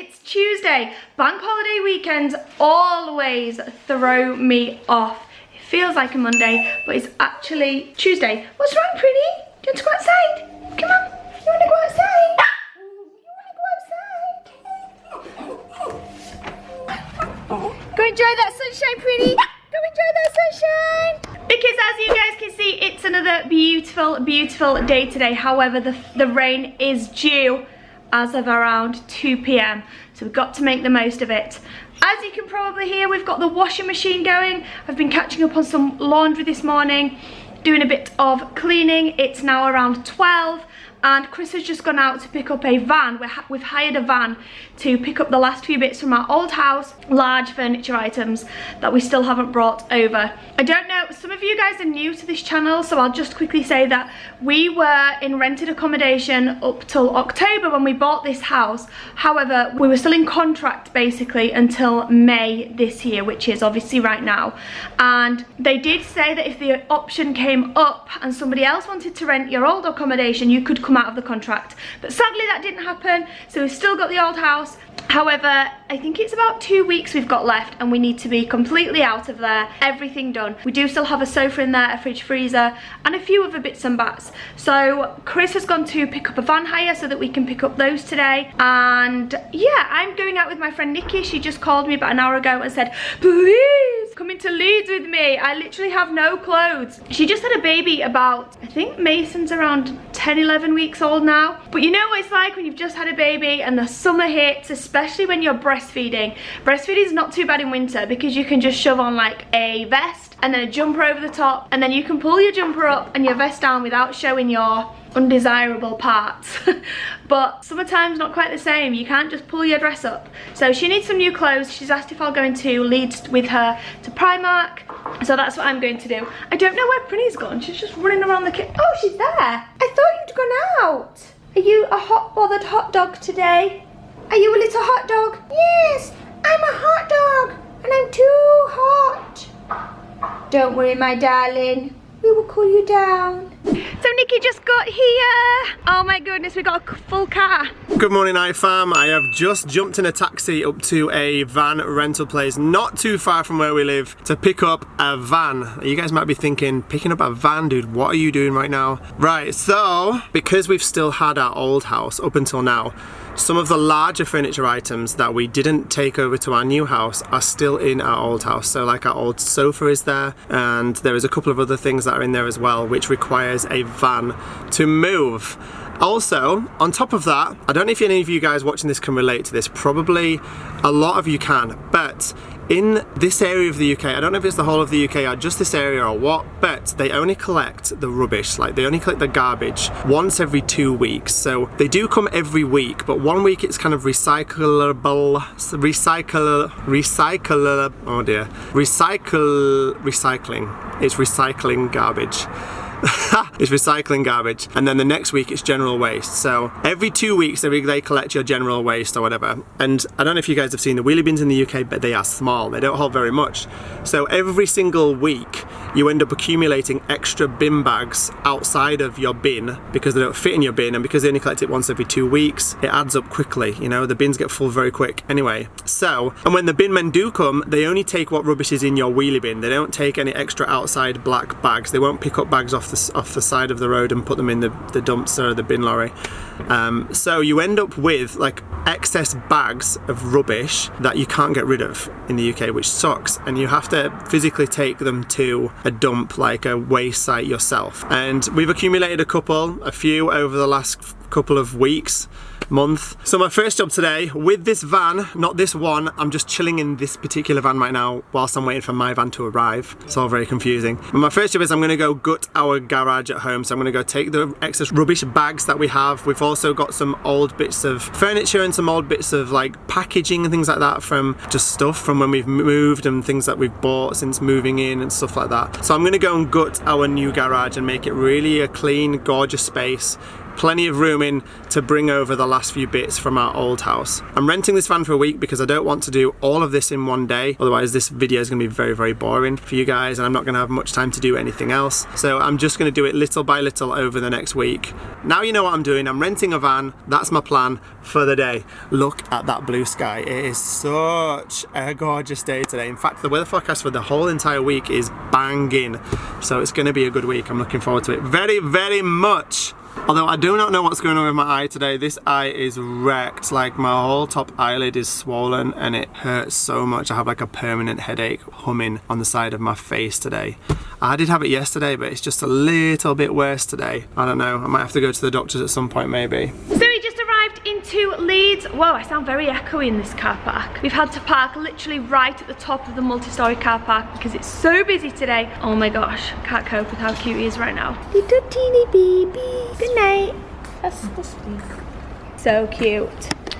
it's Tuesday. Bank holiday weekends always throw me off. It feels like a Monday, but it's actually Tuesday. What's wrong, pretty? Do you want to go outside? Come on, you want to go outside? Go enjoy that sunshine, pretty. Go enjoy that sunshine. Because as you guys can see, it's another beautiful, beautiful day today. However, the rain is due as of around 2 p.m. So we've got to make the most of it. As you can probably hear, we've got the washing machine going. I've been catching up on some laundry this morning, doing a bit of cleaning. It's now around 12. And Chris has just gone out to pick up a van. We've hired a van to pick up the last few bits from our old house, large furniture items that we still haven't brought over. I don't know, some of you guys are new to this channel, so I'll just quickly say that we were in rented accommodation up till October when we bought this house. However, we were still in contract basically until May this year, which is obviously right now. And they did say that if the option came up and somebody else wanted to rent your old accommodation, you could come out of the contract, but sadly that didn't happen, so we've still got the old house. However, I think it's about 2 weeks we've got left and we need to be completely out of there, everything done. We do still have a sofa in there, a fridge freezer, and a few other bits and bats. So Chris has gone to pick up a van hire so that we can pick up those today. And yeah, I'm going out with my friend Nikki. She just called me about an hour ago and said, please come into Leeds with me. I literally have no clothes. She just had a baby about, I think Mason's around 10, 11 weeks old now. But you know what it's like when you've just had a baby and the summer hits, especially when you're breastfeeding. Breastfeeding is not too bad in winter because you can just shove on like a vest and then a jumper over the top, and then you can pull your jumper up and your vest down without showing your undesirable parts. But summertime's not quite the same. You can't just pull your dress up. So she needs some new clothes. She's asked if I'll go into Leeds with her to Primark, so that's what I'm going to do. I don't know where Prinny's gone. She's just running around the kitchen. Oh, she's there. I thought you'd gone out. Are you a hot bothered hot dog today? Are you a little hot dog? Yes, I'm a hot dog and I'm too hot. Don't worry, my darling. We will cool you down. So Nikki just got here. Oh my goodness, we got a full car. Good morning, IFAM. I have just jumped in a taxi up to a van rental place not too far from where we live to pick up a van. You guys might be thinking, picking up a van, dude, what are you doing right now? Right, so because we've still had our old house up until now, some of the larger furniture items that we didn't take over to our new house are still in our old house. So like our old sofa is there, and there is a couple of other things that are in there as well, which requires a van to move. Also, on top of that, I don't know if any of you guys watching this can relate to this, probably a lot of you can, but in this area of the UK, I don't know if it's the whole of the UK or just this area or what, but they only collect the rubbish, like they only collect the garbage once every 2 weeks. So they do come every week, but 1 week it's kind of recycling, it's recycling garbage. It's recycling garbage, and then the next week it's general waste. So every 2 weeks they collect your general waste or whatever. And I don't know if you guys have seen the wheelie bins in the UK, but they are small, they don't hold very much. So every single week you end up accumulating extra bin bags outside of your bin because they don't fit in your bin, and because they only collect it once every 2 weeks, it adds up quickly. You know, the bins get full very quick anyway. So, and when the bin men do come, they only take what rubbish is in your wheelie bin. They don't take any extra outside black bags. They won't pick up bags off the side of the road and put them in the dumpster or the bin lorry. So you end up with like excess bags of rubbish that you can't get rid of in the UK, which sucks, and you have to physically take them to a dump, like a waste site yourself. And we've accumulated a few over the last couple of weeks, month. So my first job today with this van, not this one, I'm just chilling in this particular van right now whilst I'm waiting for my van to arrive. It's all very confusing. But my first job is I'm going to go gut our garage at home. So I'm going to go take the excess rubbish bags that we have. We've also got some old bits of furniture and some old bits of like packaging and things like that from just stuff from when we've moved and things that we've bought since moving in and stuff like that. So I'm going to go and gut our new garage and make it really a clean, gorgeous space. plenty of room in to bring over the last few bits from our old house. I'm renting this van for a week because I don't want to do all of this in one day, otherwise this video is going to be very, very boring for you guys and I'm not going to have much time to do anything else. So I'm just going to do it little by little over the next week. Now you know what I'm doing. I'm renting a van. That's my plan for the day. Look at that blue sky. It is such a gorgeous day today. In fact, the weather forecast for the whole entire week is banging. So it's going to be a good week. I'm looking forward to it very, very much. Although I do not know what's going on with my eye today. This eye is wrecked. Like my whole top eyelid is swollen and it hurts so much. I have like a permanent headache humming on the side of my face today. I did have it yesterday, but it's just a little bit worse today. I don't know. I might have to go to the doctors at some point maybe. So we just arrived into Leeds. Whoa, I sound very echoey in this car park. We've had to park literally right at the top of the multi-storey car park because it's so busy today. Oh my gosh, can't cope with how cute he is right now. Little teeny baby. Good night. That's sweet. So cute.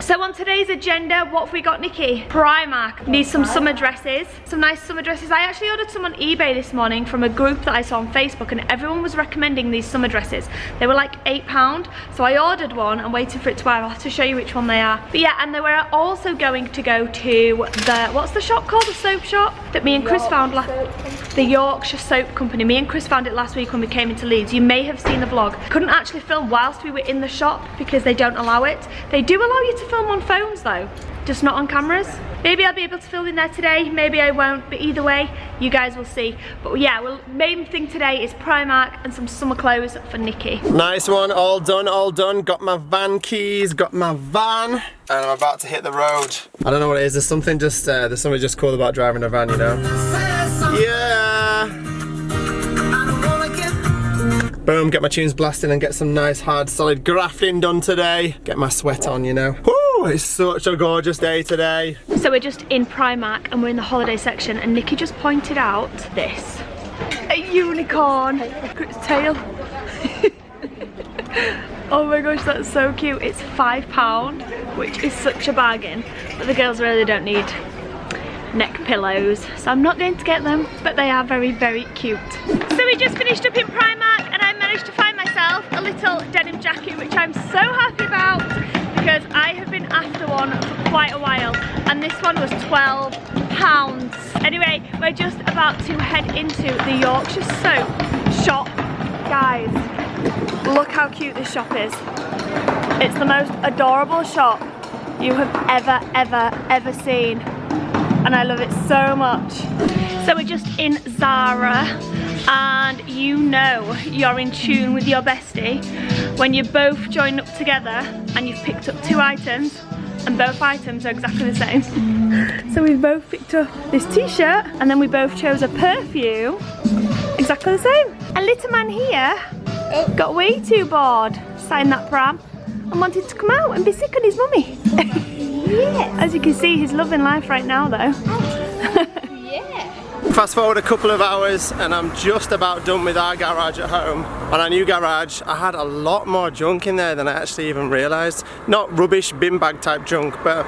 So on today's agenda, what have we got, Nikki? Primark. Need some summer dresses. Some nice summer dresses. I actually ordered some on eBay this morning from a group that I saw on Facebook and everyone was recommending these summer dresses. They were like £8. So I ordered one and waited for it to arrive. I'll have to show you which one they are. But yeah, and they were also going to go to the, what's the shop called? The soap shop that me and Chris found the Yorkshire Soap Company. Me and Chris found it last week when we came into Leeds. You may have seen the vlog. Couldn't actually film whilst we were in the shop because they don't allow it. They do allow you to film on phones though, just not on cameras. Maybe I'll be able to film in there today, maybe I won't, but either way, you guys will see. But yeah, well, main thing today is Primark and some summer clothes for Nikki. Nice one, all done, all done. Got my van keys, got my van, and I'm about to hit the road. I don't know what it is, there's something just cool about driving a van, you know? Yeah! Boom, get my tunes blasting and get some nice hard solid grafting done today. Get my sweat on, you know. Woo, it's such a gorgeous day today. So we're just in Primark and we're in the holiday section and Nikki just pointed out this. A unicorn. Look at its tail. Oh my gosh, that's so cute. It's £5, which is such a bargain. But the girls really don't need neck pillows, so I'm not going to get them, but they are very, very cute. So we just finished up in Primark and I managed to find myself a little denim jacket, which I'm so happy about because I have been after one for quite a while and this one was £12. Anyway, we're just about to head into the Yorkshire Soap shop. Guys, look how cute this shop is. It's the most adorable shop you have ever seen. And I love it so much. So we're just in Zara and you know you're in tune with your bestie when you both join up together and you've picked up 2 items and both items are exactly the same. So we've both picked up this t-shirt and then we both chose a perfume exactly the same. And little man here got way too bored sat in that pram and wanted to come out and be sick on his mummy. Yeah. As you can see, he's loving life right now though. Yeah. Fast forward a couple of hours and I'm just about done with our garage at home. On our new garage, I had a lot more junk in there than I actually even realised. Not rubbish bin bag type junk, but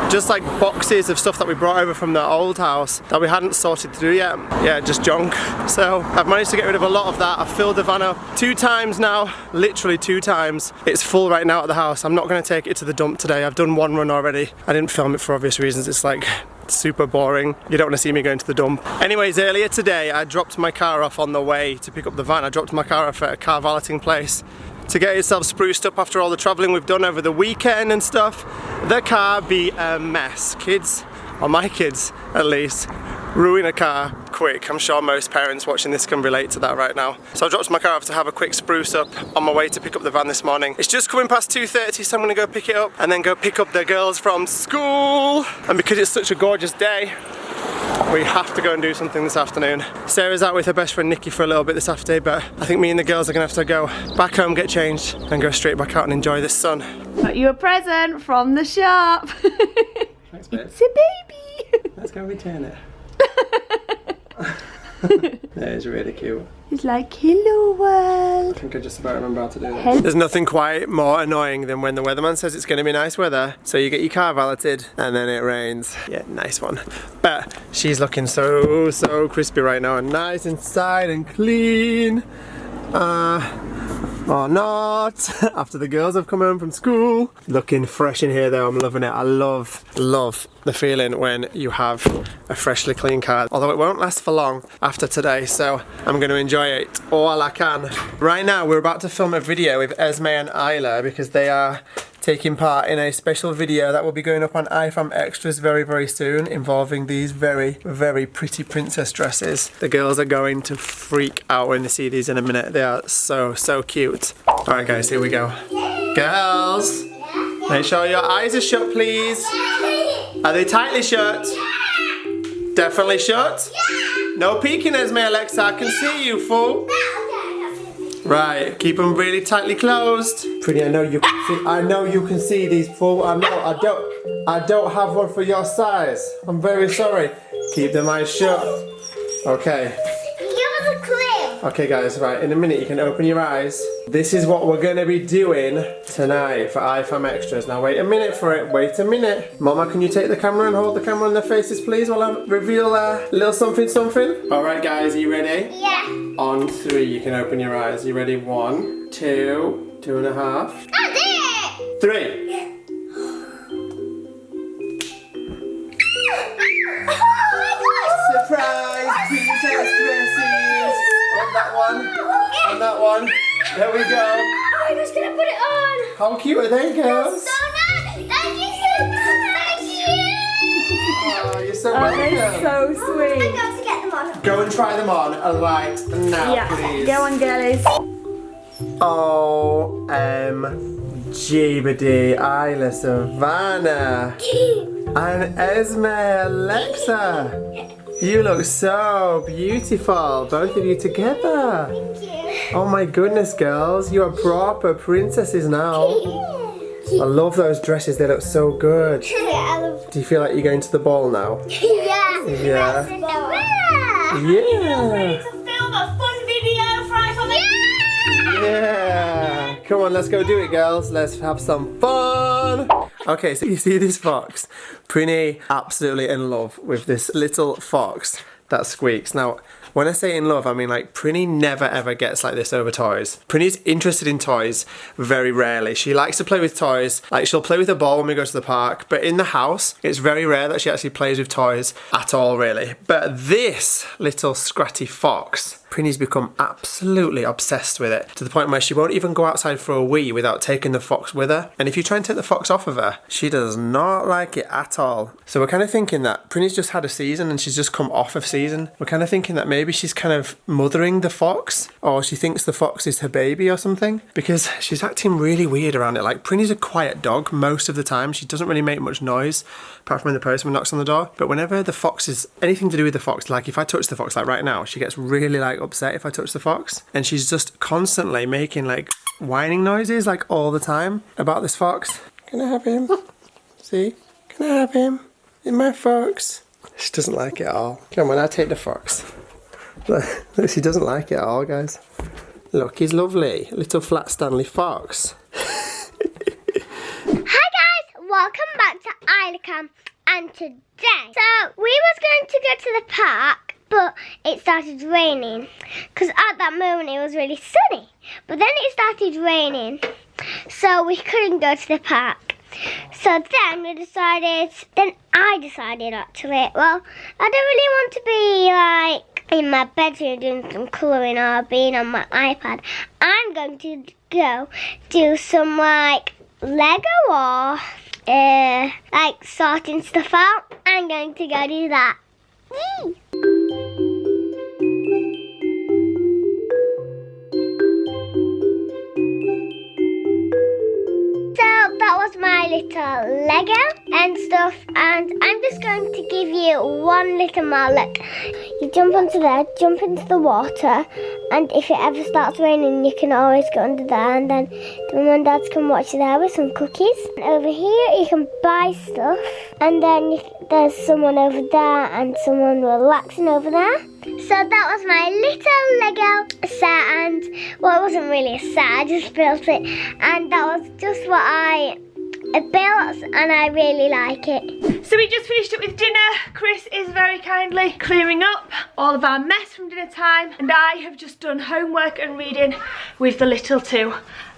just like boxes of stuff that we brought over from the old house that we hadn't sorted through yet. Yeah, just junk. So I've managed to get rid of a lot of that. I've filled the van up 2 times now, literally 2 times. It's full right now at the house. I'm not going to take it to the dump today. I've done 1 run already. I didn't film it for obvious reasons. It's like super boring. You don't want to see me going to the dump. Anyways, earlier today I dropped my car off on the way to pick up the van. I dropped my car off at a car valeting place to get itself spruced up after all the travelling we've done over the weekend and stuff. The car be a mess. Kids, or my kids at least, ruin a car quick. I'm sure most parents watching this can relate to that right now. So I dropped my car off to have a quick spruce up on my way to pick up the van this morning. It's just coming past 2:30, so I'm gonna go pick it up and then go pick up the girls from school. And because it's such a gorgeous day, we have to go and do something this afternoon. Sarah's out with her best friend Nikki for a little bit this afternoon, but I think me and the girls are gonna have to go back home, get changed, and go straight back out and enjoy the sun. Got you a present from the shop. Thanks, babe. It's a baby. Let's go return it. That is really cute. It's like, hello world. I think I just about remember how to do this. There's nothing quite more annoying than when the weatherman says it's going to be nice weather, so you get your car valeted and then it rains. Yeah, nice one. But she's looking so crispy right now and nice inside and clean. Or not. After the girls have come home from school. Looking fresh in here though, I'm loving it. I love the feeling when you have a freshly clean car. Although it won't last for long after today, so I'm going to enjoy it all I can. Right now we're about to film a video with Esme and Isla because they are taking part in a special video that will be going up on IFAM Extras very, very soon, involving these very, very pretty princess dresses. The girls are going to freak out when they see these in a minute. They are so, so cute. Alright guys, here we go. Girls, make sure your eyes are shut, please. Are they tightly shut? Definitely shut? No peeking, Esme, Alexa. I can see you, fool. Right, keep them really tightly closed. Pretty, I know you can see. I know you can see these, fool. I know. I don't have one for your size. I'm very sorry. Keep them eyes shut. Okay. Give us a clue. Okay, guys. Right, in a minute you can open your eyes. This is what we're gonna be doing tonight for IFAM Extras. Now wait a minute for it. Wait a minute. Mama, can you take the camera and hold the camera on their faces, please, while I reveal a little something, something? All right, guys. Are you ready? Yeah. On 3, you can open your eyes. You ready? 1, 2, 2.5. I did it. 3. Surprise! Princess dresses! On that one. On that one. There we go. I'm just gonna put it on. How cute are they, girls? So nice. Thank you so much. Thank you. Oh, you're so Oh, they're welcome. so sweet. I'm going to get them on. Go and try them on right now, Yeah, please. go on, girlies. OMG, Isla, Savannah, and Esme, Alexa. You look so beautiful, both of you together. Thank you. Oh my goodness, girls, you are proper princesses now. I love those dresses, they look so good. Do you feel like you're going to the ball now? Yeah. Yeah. Yeah. To film a fun video for IFAM. Yeah. Come on, let's go do it, girls. Let's have some fun. Okay, so you see this fox? Prinny absolutely in love with this little fox that squeaks. Now, when I say in love, I mean like Prinny never ever gets like this over toys. Prinny's interested in toys very rarely. She likes to play with toys. Like she'll play with a ball when we go to the park, but in the house, it's very rare that she actually plays with toys at all, really. But this little scratty fox, Prinny's become absolutely obsessed with it, to the point where she won't even go outside for a wee without taking the fox with her. And if you try and take the fox off of her, she does not like it at all. So we're kind of thinking that Prinny's just had a season and she's just come off of season. We're kind of thinking that maybe she's kind of mothering the fox, or she thinks the fox is her baby or something, because she's acting really weird around it. Like Prinny's a quiet dog most of the time. She doesn't really make much noise, apart from when the postman knocks on the door. But whenever the fox is anything to do with the fox, like if I touch the fox, like right now, she gets really like upset if I touch the fox, and she's just constantly making like whining noises like all the time about this fox. Can I have him? See? Can I have him? In my fox? She doesn't like it at all. Come on, I'll take the fox. Look, she doesn't like it at all, guys. Look, he's lovely. Little flat Stanley fox. Hi guys, welcome back to IFAM, and today, so we was going to go to the park, but it started raining, because at that moment it was really sunny, but then it started raining, so we couldn't go to the park. So then I decided actually, well, I don't really want to be like in my bedroom doing some colouring or being on my iPad. I'm going to go do some like Lego or like sorting stuff out. I'm going to go do that. Yee! So that was my little Lego and stuff, and I'm just going to give you one little more look. You jump onto there, jump into the water, and if it ever starts raining you can always go under there, and then the mum and dads can watch you there with some cookies. And over here you can buy stuff, and then there's someone over there and someone relaxing over there. So that was my little Lego set, and well, it wasn't really a set, I just built it, and that was just what I built and I really like it. So we just finished up with dinner. Chris is very kindly clearing up all of our mess from dinner time, and I have just done homework and reading with the little two.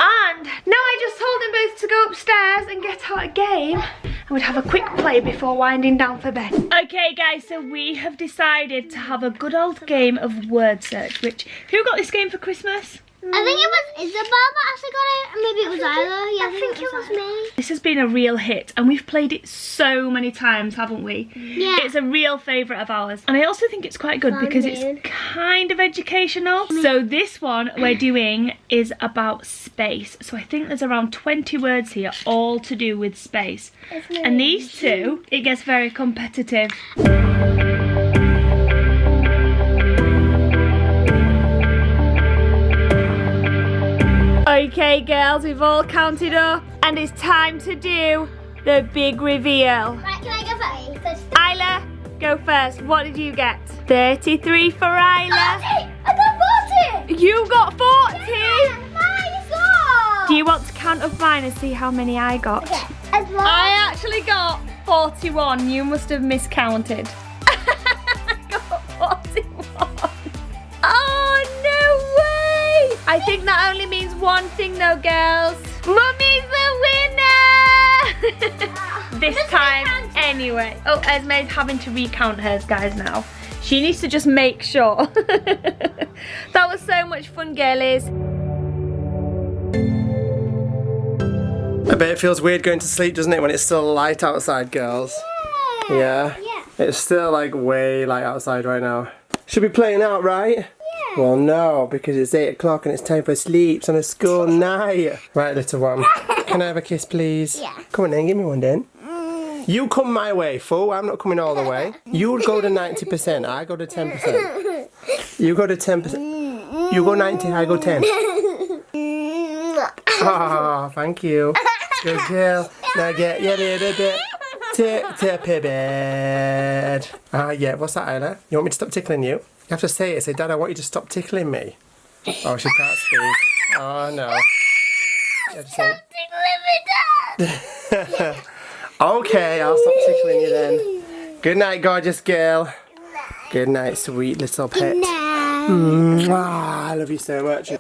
And now I just told them both to go upstairs and get out a game, and we'd have a quick play before winding down for bed. Okay guys, so we have decided to have a good old game of word search. Which, who got this game for Christmas? I think it was Isabelle that actually got it, and maybe it was Isla. Yeah, I think it was me. This has been a real hit, and we've played it so many times, haven't we? Yeah. It's a real favourite of ours. And I also think it's quite good because it's kind of educational. So this one we're doing is about space. So I think there's around 20 words here, all to do with space. And these two, it gets very competitive. Okay girls, we've all counted up and it's time to do the big reveal. Right, can I go first? Isla, go first. What did you get? 33 for Isla. 40! I got 40! You got 40? Yeah, nice one! Do you want to count up mine and see how many I got? Okay, as well. I actually got 41. You must have miscounted. I got 41. Oh, no way! I think that only means one thing though, girls. Mummy's the winner! This time, anyway. Oh, Esme's having to recount hers, guys, now. She needs to just make sure. That was so much fun, girlies. I bet it feels weird going to sleep, doesn't it, when it's still light outside, girls? Yeah. It's still like way light outside right now. Should be playing out, right? Yeah. Well, no, because it's 8 o'clock and it's time for sleep. It's on a school night. Right, little one. Can I have a kiss, please? Yeah. Come on then, give me one then. You come my way, fool. I'm not coming all the way. You go to 90%. I go to 10%. You go to 10%. You go 90, I go 10. Oh, thank you. Good girl. Now get your little bit. Tip bed. Yeah, what's that, Isla? You want me to stop tickling you? You have to say it. Say, Dad, I want you to stop tickling me. Oh, she can't speak. Oh, no. You have to say, okay, I'll stop tickling you then. Good night, gorgeous girl. Good night, sweet little pet. I love you so much.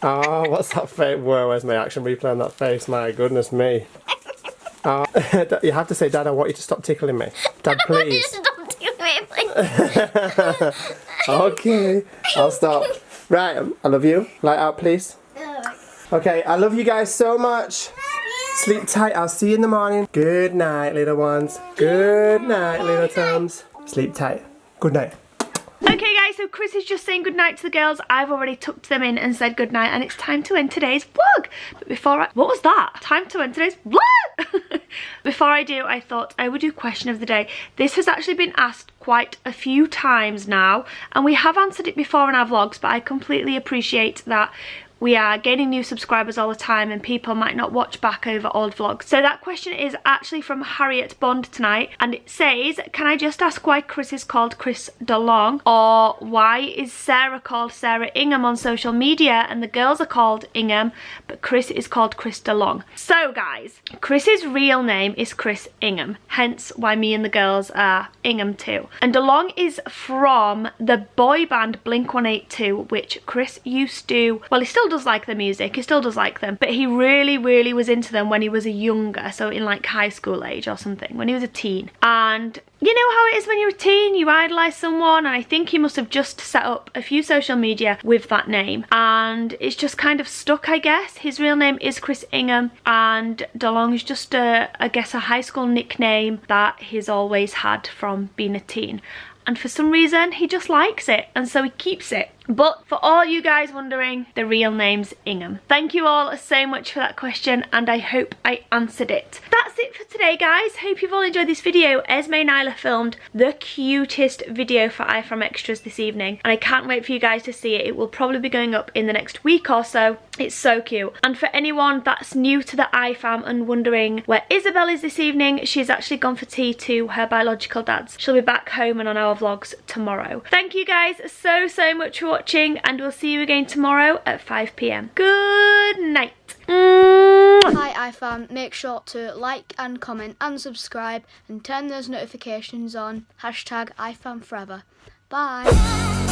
Oh, what's that face? Whoa, where's my action replay on that face? My goodness me. Oh, you have to say, Dad, I want you to stop tickling me. Dad, please. Stop tickling me, please. Okay, I'll stop. Right, I love you. Light out, please. Okay, I love you guys so much. Sleep tight. I'll see you in the morning. Good night, little ones. Good night, little Toms. Sleep tight. Good night. Okay guys, so Chris is just saying goodnight to the girls. I've already tucked them in and said goodnight, and it's time to end today's vlog. But before what was that? Time to end today's vlog! Before I do, I thought I would do question of the day. This has actually been asked quite a few times now, and we have answered it before in our vlogs, but I completely appreciate that we are gaining new subscribers all the time and people might not watch back over old vlogs. So that question is actually from Harriet Bond tonight, and it says, can I just ask why Chris is called Chris DeLong, or why is Sarah called Sarah Ingham on social media and the girls are called Ingham but Chris is called Chris DeLong? So guys, Chris's real name is Chris Ingham, hence why me and the girls are Ingham too. And DeLong is from the boy band Blink-182, which Chris used to, well, he still does like the music, he still does like them, but he really was into them when he was a younger, so in like high school age or something, when he was a teen. And you know how it is when you're a teen, you idolise someone, and I think he must have just set up a few social media with that name, and it's just kind of stuck, I guess. His real name is Chris Ingham, and DeLong is just I guess a high school nickname that he's always had from being a teen. And for some reason, he just likes it, and so he keeps it. But for all you guys wondering, the real name's Ingham. Thank you all so much for that question, and I hope I answered it. That's it for today, guys. Hope you've all enjoyed this video. Esme and Isla filmed the cutest video for IFAM Extras this evening, and I can't wait for you guys to see it. It will probably be going up in the next week or so. It's so cute. And for anyone that's new to the IFAM and wondering where Isabelle is this evening, she's actually gone for tea to her biological dad's. She'll be back home and on our vlogs tomorrow. Thank you guys so much for watching, and we'll see you again tomorrow at 5 PM. Good night. Hi IFAM, make sure to like and comment and subscribe and turn those notifications on. #IFAM forever. Bye.